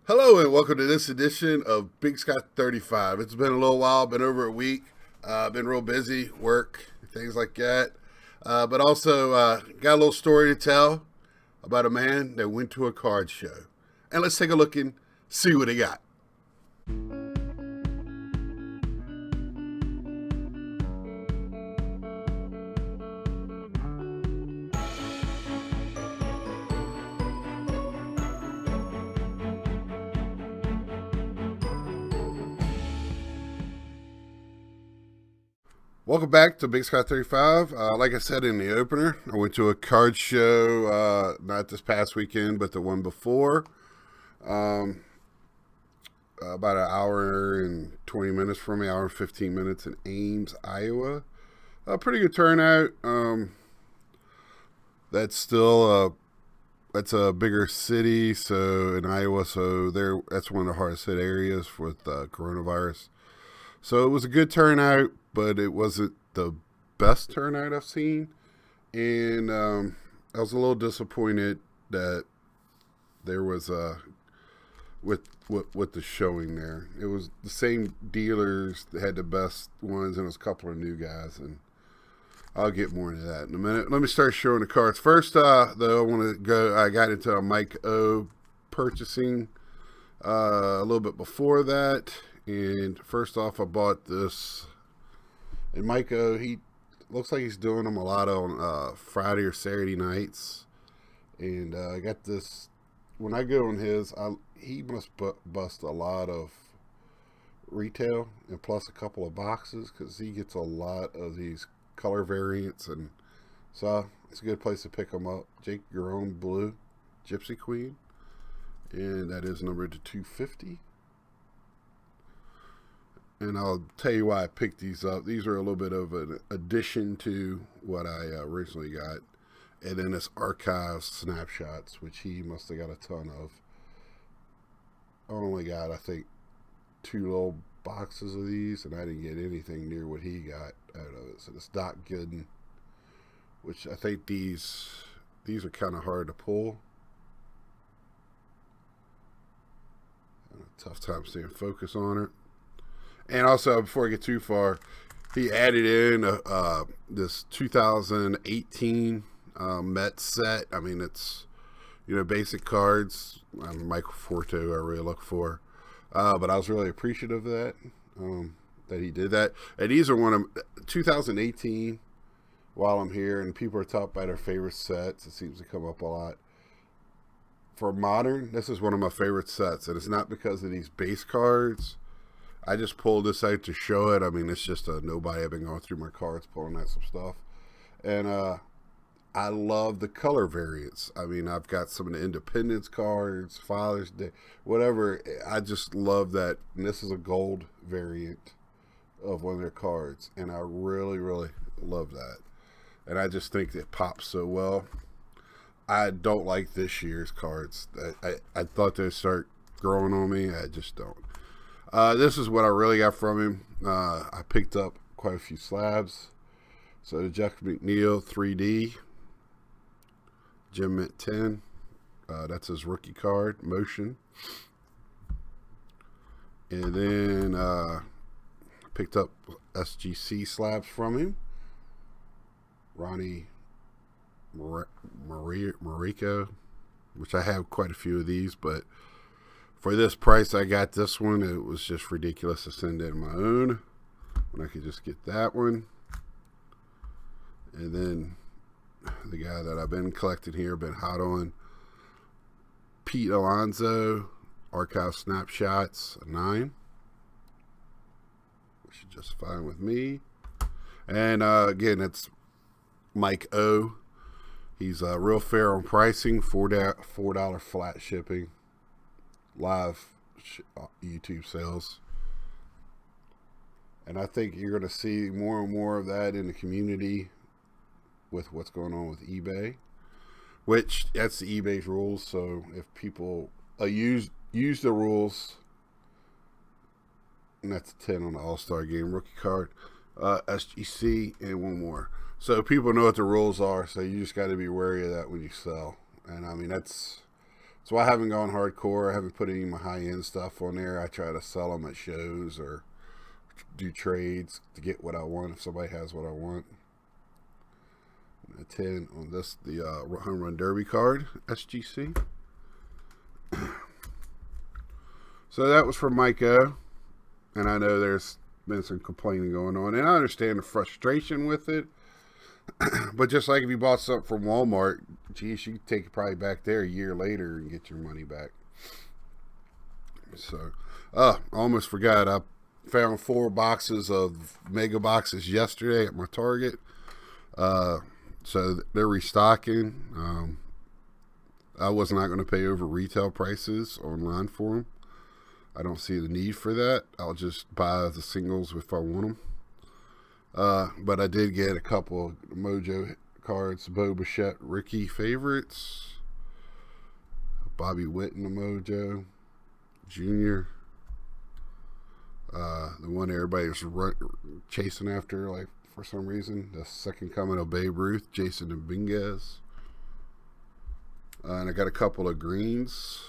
Hello and welcome to this edition of Big Sky 35. It's been a little while, been over a week. Been real busy, work, things like that. But also got a little story to tell about a man that went to a card show. And let's take a look and see what he got. Welcome back to Big Sky 35. Like I said in the opener, I went to a card show not this past weekend, but the one before. About an hour and 20 minutes from me, hour and 15 minutes in Ames, Iowa. A pretty good turnout. That's still that's a bigger city, so in Iowa, so that's one of the hardest hit areas with coronavirus. So it was a good turnout, but it wasn't the best turnout I've seen, and I was a little disappointed that there was with the showing there. It was the same dealers that had the best ones, and it was a couple of new guys, and I'll get more into that in a minute. Let me start showing the cards. First, though, I got into a Mike O purchasing a little bit before that. And first off, I bought this. And Mike O, he looks like he's doing them a lot on Friday or Saturday nights. And I got this. When I go on his, he must bust a lot of retail and plus a couple of boxes because he gets a lot of these color variants, and so it's a good place to pick them up. Jake Garone Blue Gypsy Queen, and that is numbered to 250. And I'll tell you why I picked these up. These are a little bit of an addition to what I originally got. And then this archive snapshots, which he must have got a ton of. I only got, I think, 2 little boxes of these, and I didn't get anything near what he got out of it. So this Doc Gooden, which I think these are kind of hard to pull. Tough time staying focus on it. And also, before I get too far, he added in this 2018 Met set. I mean, it's, basic cards. Michael Forto I really look for. But I was really appreciative of that, that he did that. And these are one of 2018, while I'm here, and people are talking about their favorite sets. It seems to come up a lot. For modern, this is one of my favorite sets. And it's not because of these base cards. I just pulled this out to show it. I mean, it's just a nobody. I've been going through my cards, pulling out some stuff. And I love the color variants. I mean, I've got some of the Independence cards, Father's Day, whatever. I just love that. And this is a gold variant of one of their cards. And I really, really love that. And I just think it pops so well. I don't like this year's cards. I thought they'd start growing on me. I just don't. This is what I really got from him. I picked up quite a few slabs. So the Jeff McNeil 3D, Jim Mint 10. That's his rookie card, Motion. And then picked up SGC slabs from him. Ronnie Mariko, which I have quite a few of these, but for this price, I got this one. It was just ridiculous to send in my own when I could just get that one. And then the guy that I've been collecting here, been hot on, Pete Alonso, Archive Snapshots, a 9, which is just fine with me. And again, it's Mike O. He's real fair on pricing, $4 flat shipping. Live YouTube sales, and I think you're going to see more and more of that in the community with what's going on with eBay, which that's the eBay's rules. So if people use the rules, and that's a 10 on the All-Star Game rookie card, SGC, and one more. So people know what the rules are, so you just got to be wary of that when you sell. And I mean, that's So I haven't gone hardcore. I haven't put any of my high-end stuff on there. I try to sell them at shows or do trades to get what I want if somebody has what I want. A 10 on this, the Home Run Derby card, SGC. So that was from Mike O. And I know there's been some complaining going on. And I understand the frustration with it. But just like if you bought something from Walmart, geez, you could take it probably back there a year later and get your money back. So, I almost forgot. I found 4 boxes of mega boxes yesterday at my Target. So they're restocking. I was not going to pay over retail prices online for them. I don't see the need for that. I'll just buy the singles if I want them. But I did get a couple of Mojo cards, Bo Bichette Ricky favorites, Bobby Witt in the Mojo, Junior, the one everybody was chasing after, like for some reason, the second coming of Babe Ruth, Jason Dominguez, and I got a couple of greens,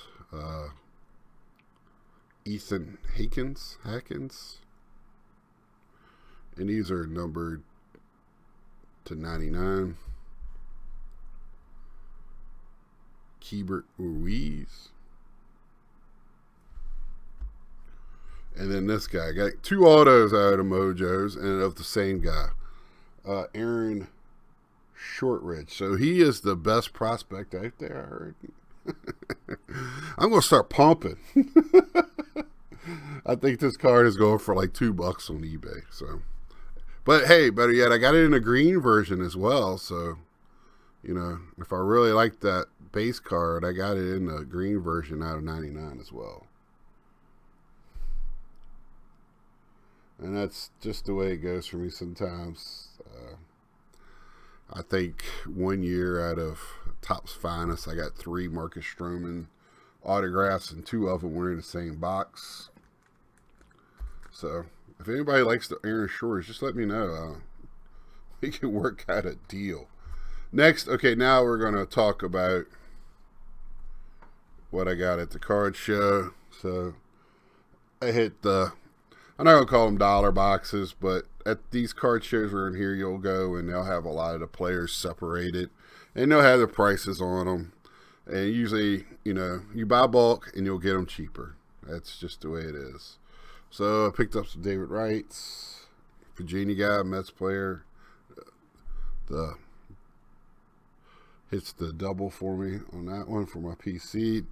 Ethan Hackins. And these are numbered to 99. Keibert Ruiz. And then this guy. I got 2 autos out of Mojos and of the same guy. Aaron Shortridge. So he is the best prospect out there, I heard. I'm going to start pumping. I think this card is going for like $2 on eBay. So. But hey, better yet, I got it in a green version as well. So, you know, if I really like that base card, I got it in the green version out of 99 as well. And that's just the way it goes for me sometimes. I think one year out of Topps Finest, I got 3 Marcus Stroman autographs, and 2 of them were in the same box. So, if anybody likes the Aaron Shores, just let me know. We can work out a deal. Next, okay, now we're going to talk about what I got at the card show. So, I hit the, I'm not going to call them dollar boxes, but at these card shows around here, you'll go and they'll have a lot of the players separated. And they'll have the prices on them. And usually, you know, you buy bulk and you'll get them cheaper. That's just the way it is. So I picked up some David Wrights, Virginia guy, Mets player. Hits the double for me on that one for my PC.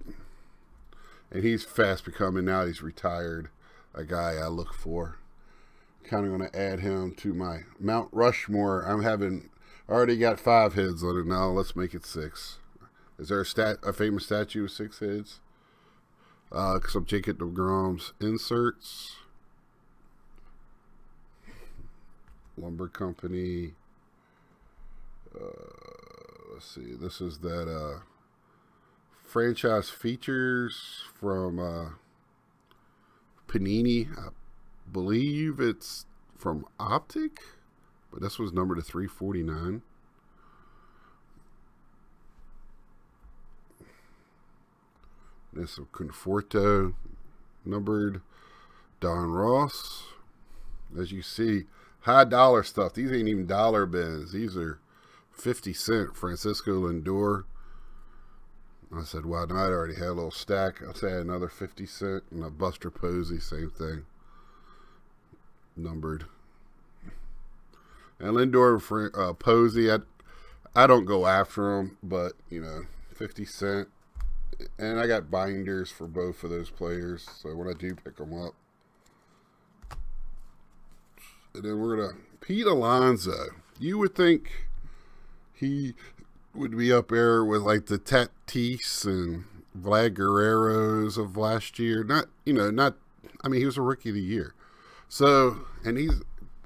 And he's fast becoming, now he's retired, a guy I look for. Kind of going to add him to my Mount Rushmore. I already got 5 heads on it now. Let's make it 6. Is there a famous statue with 6 heads? Some Jacob deGrom's inserts. Lumber Company. Let's see. This is that franchise features from Panini. I believe it's from Optic, but this was numbered to 349. There's some Conforto numbered. Don Ross. As you see, high dollar stuff. These ain't even dollar bins. These are 50 cent. Francisco Lindor. I said, why not? I already had a little stack. I'll say another 50 cent. And a Buster Posey, same thing. Numbered. And Lindor, Posey, I don't go after them, but, you know, 50 cent. And I got binders for both of those players, so when I do pick them up. And then we're going to Pete Alonso. You would think he would be up there with like the Tatis and Vlad Guerreros of last year. He was a rookie of the year. So, and he's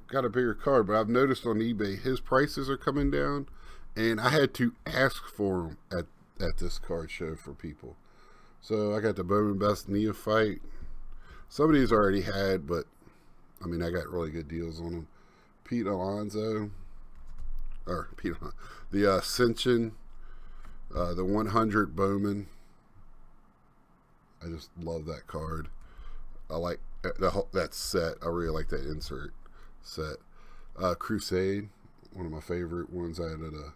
got a bigger card, but I've noticed on eBay his prices are coming down, and I had to ask for them at this card show for people. So I got the Bowman Best Neophyte. Some of these I already had, but I mean, I got really good deals on them. The Ascension, the 100 Bowman, I just love that card. I like that set. I really like that insert set. Crusade, one of my favorite ones out of the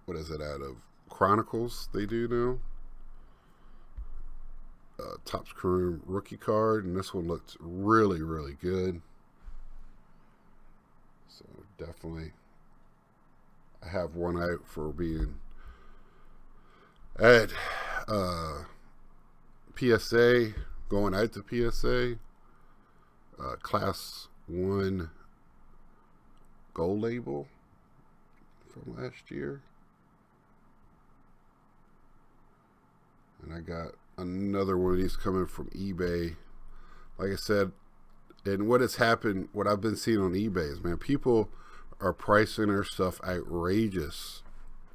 what is it, out of Chronicles they do now. Topps Chrome rookie card, and this one looks really, really good. So definitely, I have one out for being at PSA, going out to PSA, Class 1 gold label from last year. And I got another one of these coming from eBay. Like I said, and what has happened, what I've been seeing on eBay is, man, people are pricing their stuff outrageous.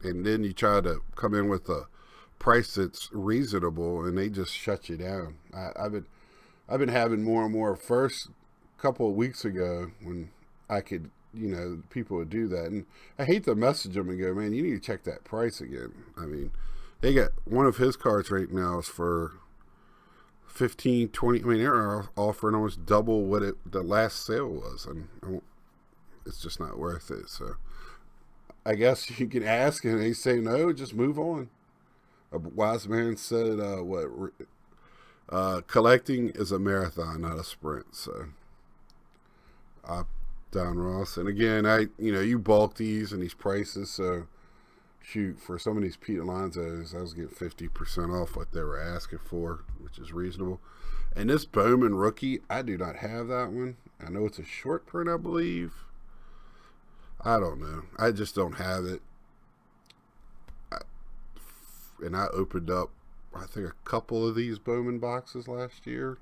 And then you try to come in with a price that's reasonable and they just shut you down. I've been having more and more. First couple of weeks ago when I could, people would do that. And I hate to message them and go, man, you need to check that price again. I mean, they got one of his cards right now is for 15, 20. I mean, they're offering almost double what the last sale was. And it's just not worth it. So I guess you can ask and they say no, just move on. A wise man said, collecting is a marathon, not a sprint. So Don Ross. And again, you bulk these and these prices. So shoot, for some of these Pete Alonsos, I was getting 50% off what they were asking for, which is reasonable. And this Bowman rookie, I do not have that one. I know it's a short print, I believe. I don't know. I just don't have it. And I opened up, I think, a couple of these Bowman boxes last year.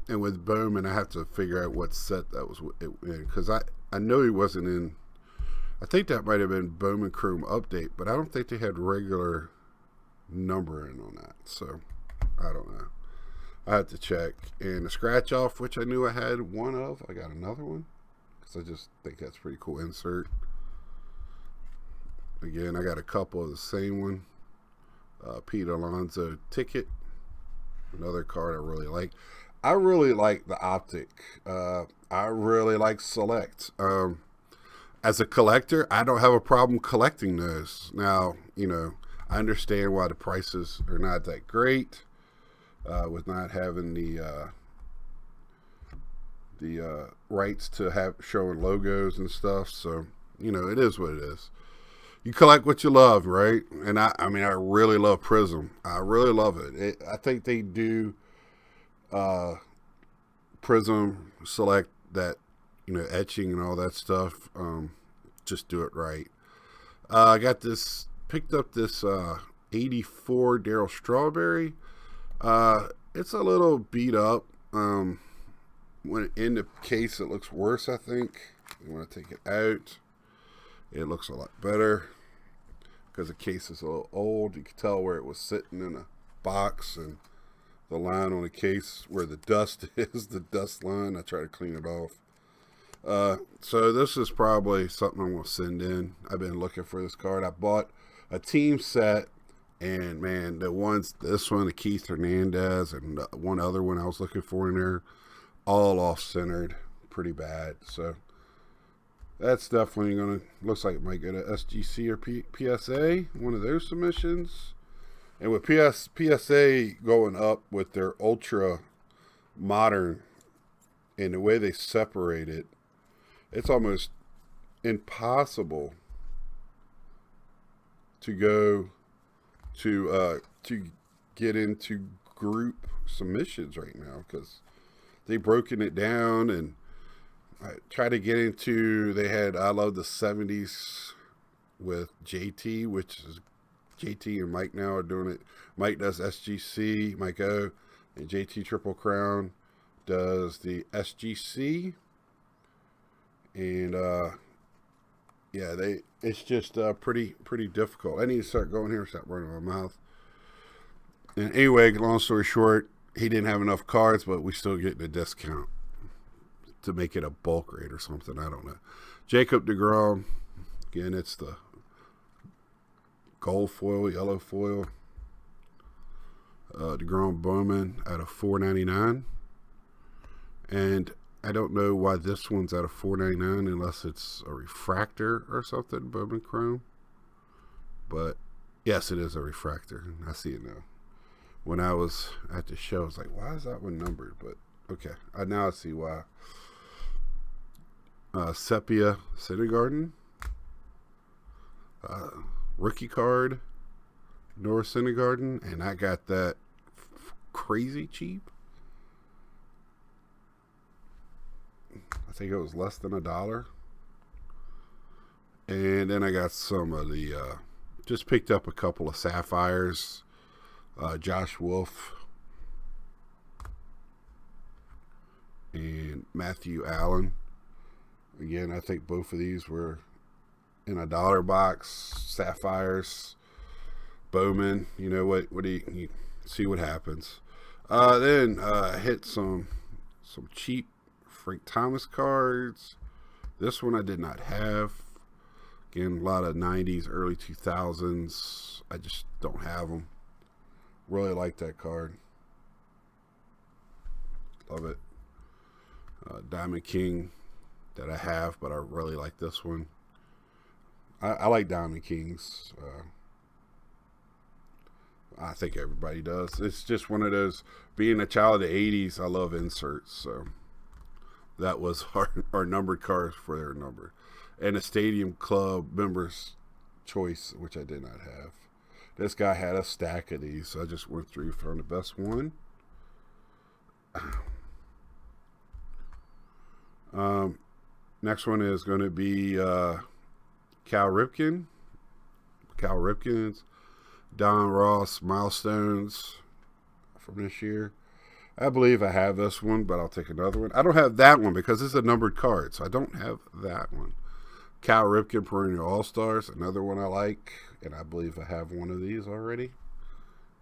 And with Bowman, I have to figure out what set that was in, because I know he wasn't in. I think that might have been Bowman Chrome Update, but I don't think they had regular numbering on that. So I don't know. I had to check. And the scratch off, which I knew I had one of, I got another one because I just think that's a pretty cool insert. Again, I got a couple of the same one. Pete Alonso ticket, another card I really like. I really like the Optic. I really like Select. As a collector, I don't have a problem collecting those. Now, I understand why the prices are not that great with not having the rights to have showing logos and stuff. So, it is what it is. You collect what you love, right? And I really love Prism. I really love it. I think they do Prism Select that, etching and all that stuff. Just do it right. I picked up this 84 Darryl Strawberry. It's a little beat up. When in the case, it looks worse, I think. You want to take it out. It looks a lot better because the case is a little old. You can tell where it was sitting in a box and the line on the case where the dust is, the dust line. I try to clean it off. So this is probably something I'm going to send in. I've been looking for this card. I bought a team set, and man, this one, the Keith Hernandez, and one other one I was looking for in there, all off-centered, pretty bad. So that's definitely going to, looks like it might go to SGC or PSA, one of those submissions. And with PSA going up with their ultra modern and the way they separate it, it's almost impossible to go to get into group submissions right now because they've broken it down. And I try to get into, they had I Love the 70s with JT, which is JT and Mike now are doing it. Mike does SGC, Mike O, and JT Triple Crown does the SGC. And yeah, it's just pretty difficult. I need to start going here, stop running my mouth. And anyway, long story short, he didn't have enough cards, but we still get the discount to make it a bulk rate or something. I don't know. Jacob deGrom, again, it's the gold foil, yellow foil. DeGrom Bowman out of $4.99. And I don't know why this one's out of $4.99 unless it's a refractor or something, Bowman Chrome. But yes, it is a refractor. I see it now. When I was at the show, I was like, why is that one numbered? But okay, now I see why. Sepia Syndergaard. Rookie card. Noah Syndergaard. And I got that crazy cheap. I think it was less than $1. And then I got some of the, just picked up a couple of sapphires. Josh Wolf and Matthew Allen. Again, I think both of these were in $1 box. Sapphires, Bowman. You know what do you see what happens. Then hit some cheap Frank Thomas cards. This one I did not have. Again, a lot of 90s, early 2000s. I just don't have them. Really like that card. Love it. Diamond King that I have, but I really like this one. I like Diamond Kings. I think everybody does. It's just one of those, being a child of the 80s, I love inserts. So that was our numbered cards for their number. And a Stadium Club members choice, which I did not have. This guy had a stack of these, so I just went through, found the best one. Next one is going to be Cal Ripken. Cal Ripken's Don Ross milestones from this year. I believe I have this one, but I'll take another one. I don't have that one because it's a numbered card, so I don't have that one. Cal Ripken Perennial All-Stars, another one I like, and I believe I have one of these already.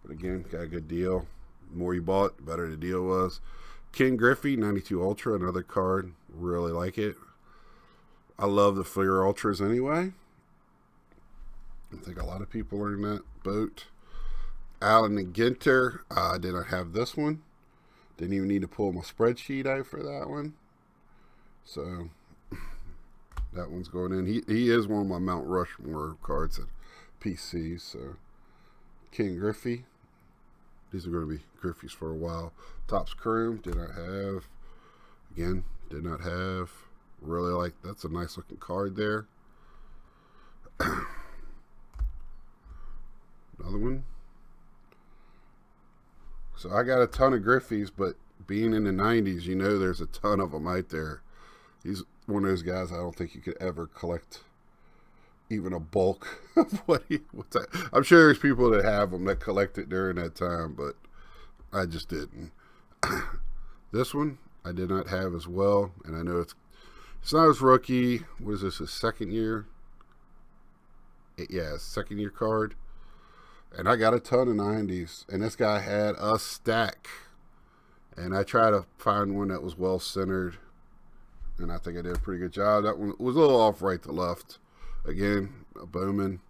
But again, got a good deal. The more you bought, the better the deal was. Ken Griffey 92 Ultra, another card. Really like it. I love the Fleer Ultras anyway. I think a lot of people are in that boat. Allen and Ginter. I did not have this one. Didn't even need to pull my spreadsheet out for that one. So that one's going in. He is one of my Mount Rushmore cards at PC. So Ken Griffey. These are going to be Griffey's for a while. Topps Chrome. Did not have. Again, did not have. Really like, that's a nice looking card there. Another one. So I got a ton of Griffies, but being in the 90s, you know there's a ton of them out there. He's one of those guys I don't think you could ever collect even a bulk of what's that. I'm sure there's people that have them that collect it during that time, but I just didn't. This one I did not have as well, and I know it's not his rookie. What is this, his second year? Yeah, second year card. And I got a ton of 90s. And this guy had a stack. And I tried to find one that was well centered. And I think I did a pretty good job. That one was a little off right to left. Again, a Bowman.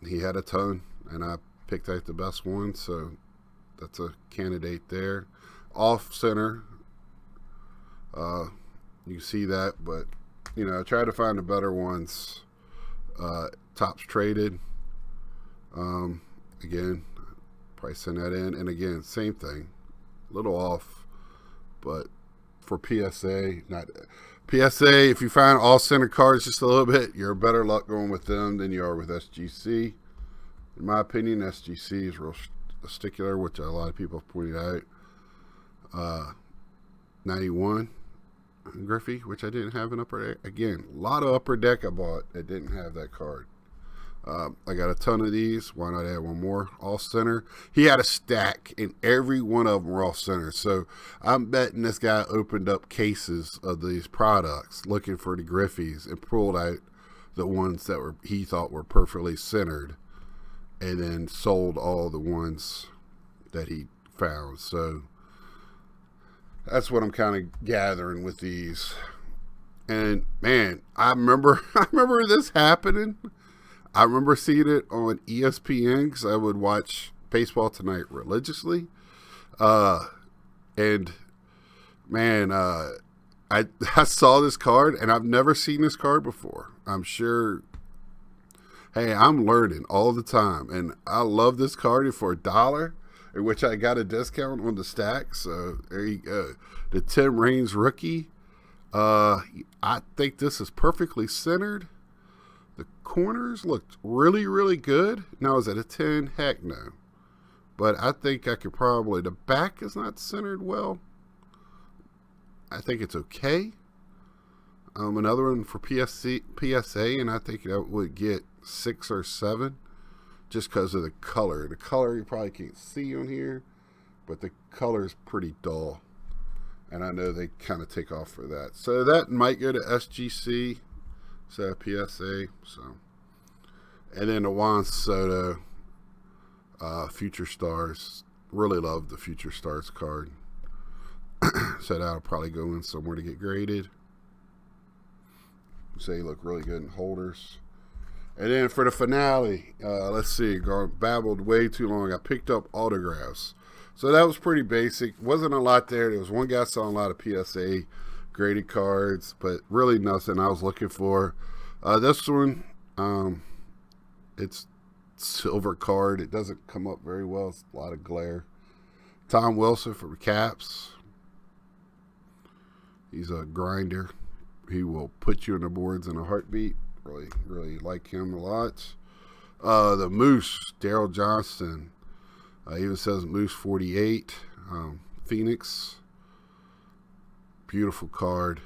He had a ton. And I picked out the best one. So that's a candidate there. Off center. You can see that. But, you know, I tried to find the better ones. Topps Traded. Again, probably send that in. And again, same thing. A little off. But for PSA, if you find all center cards just a little bit, you're better luck going with them than you are with SGC. In my opinion, SGC is real stickler, which a lot of people have pointed out. 91 Griffey, which I didn't have an upper deck. Again, a lot of upper deck I bought that didn't have that card. I got a ton of these. Why not add one more? All center. He had a stack, and every one of them were all center. So I'm betting this guy opened up cases of these products looking for the Griffies and pulled out the ones that he thought were perfectly centered, and then sold all the ones that he found. So that's what I'm kind of gathering with these. And man, I remember this happening. I remember seeing it on ESPN because I would watch Baseball Tonight religiously. And man, I saw this card and I've never seen this card before. I'm sure. Hey, I'm learning all the time, and I love this card for $1, in which I got a discount on the stack. So there you go. The Tim Raines rookie. I think this is perfectly centered. The corners looked really, really good. Now, is it a 10? Heck no. But I think I could probably, the back is not centered well. I think it's okay. Another one for PSA, and I think that would get 6 or 7 just because of the color. The color you probably can't see on here, but the color is pretty dull. And I know they kind of take off for that. So that might go to SGC, so PSA. So, and then the Juan Soto Future Stars. Really love the Future Stars card. So that'll probably go in somewhere to get graded. So they look really good in holders. And then for the finale, let's see, babbled way too long. I picked up autographs. So that was pretty basic. Wasn't a lot there. There was one guy selling a lot of PSA graded cards, but really nothing I was looking for. This one, it's silver card. It doesn't come up very well. It's a lot of glare. Tom Wilson for Caps. He's a grinder. He will put you in the boards in a heartbeat. Really, really like him a lot. The Moose, Daryl Johnston. Even says Moose 48. Phoenix. Beautiful card.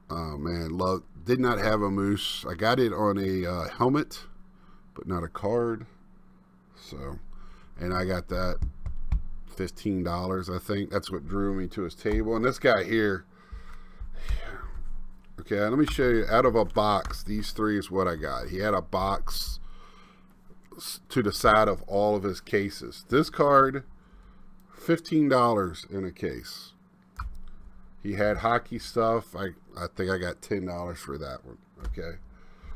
Man, did not have a Moose. I got it on a helmet, but not a card. So, and I got that $15, I think. That's what drew me to his table. And this guy here, okay, let me show you. Out of a box, these three is what I got. He had a box to the side of all of his cases. This card, $15 in a case. He had hockey stuff. I think I got $10 for that one. Okay,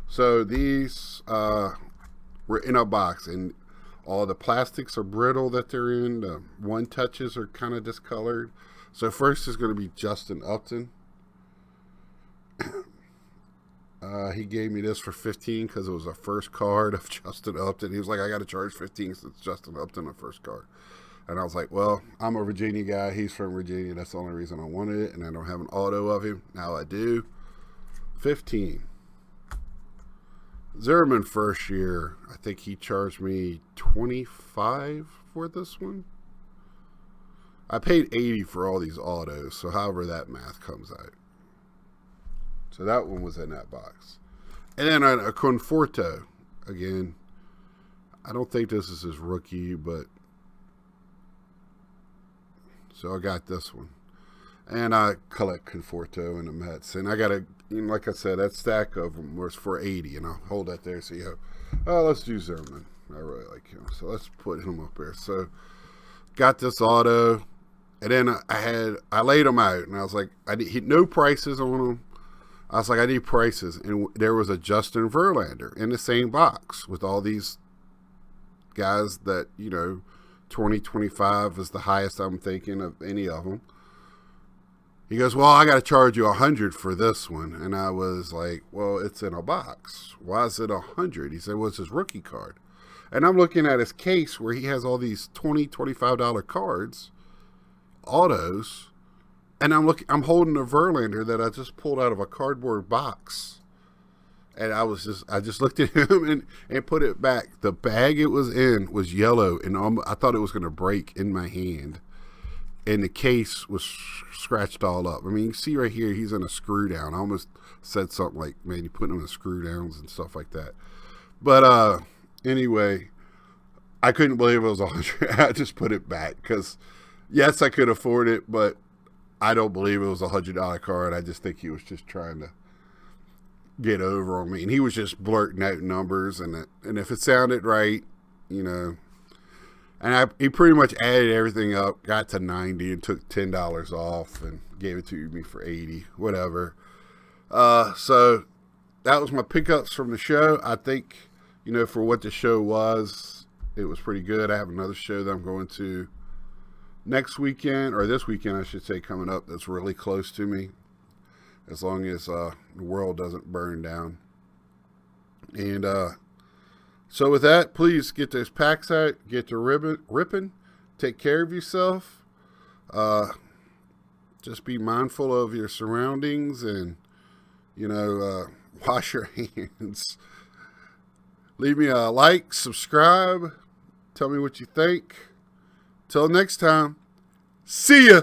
so these were in a box, and all the plastics are brittle that they're in. The one touches are kind of discolored. So first is going to be Justin Upton. He gave me this for $15 because it was a first card of Justin Upton. He was like, I got to charge $15 since Justin Upton, a first card. And I was like, well, I'm a Virginia guy. He's from Virginia. That's the only reason I wanted it. And I don't have an auto of him. Now I do. 15. Zimmerman first year, I think he charged me $25 for this one. I paid $80 for all these autos, so however that math comes out. So that one was in that box. And then a Conforto. Again, I don't think this is his rookie, but so I got this one. And I collect Conforto and the Mets. And I got a, like I said, that stack of them was for $80. And I'll hold that there so you have, oh, let's do Zimmerman. I really like him. So let's put him up there. So got this auto. And then I laid them out. And I was like, no prices on them. I was like, I need prices. And there was a Justin Verlander in the same box with all these guys that, 2025 is the highest I'm thinking of any of them. He goes, well, I got to charge you $100 for this one. And I was like, well, it's in a box. Why is it $100? He said, well, it's his rookie card. And I'm looking at his case where he has all these $20, $25 cards, autos. And I'm holding a Verlander that I just pulled out of a cardboard box. And I just looked at him and put it back. The bag it was in was yellow, and I thought it was going to break in my hand. And the case was scratched all up. I mean, you can see right here, he's in a screw down. I almost said something like, man, you put him in screw downs and stuff like that. But anyway, I couldn't believe it was $100. I just put it back because, yes, I could afford it, but I don't believe it was a $100 card. I just think he was just trying to get over on me. And he was just blurting out numbers. And if it sounded right, And he pretty much added everything up, got to 90 and took $10 off and gave it to me for 80, whatever. So that was my pickups from the show. I think, for what the show was, it was pretty good. I have another show that I'm going to next weekend, or this weekend, I should say, coming up that's really close to me, as long as the world doesn't burn down. And so with that, please get those packs out, get to ripping, take care of yourself. Just be mindful of your surroundings and, wash your hands. Leave me a like, subscribe, tell me what you think. Till next time, see ya.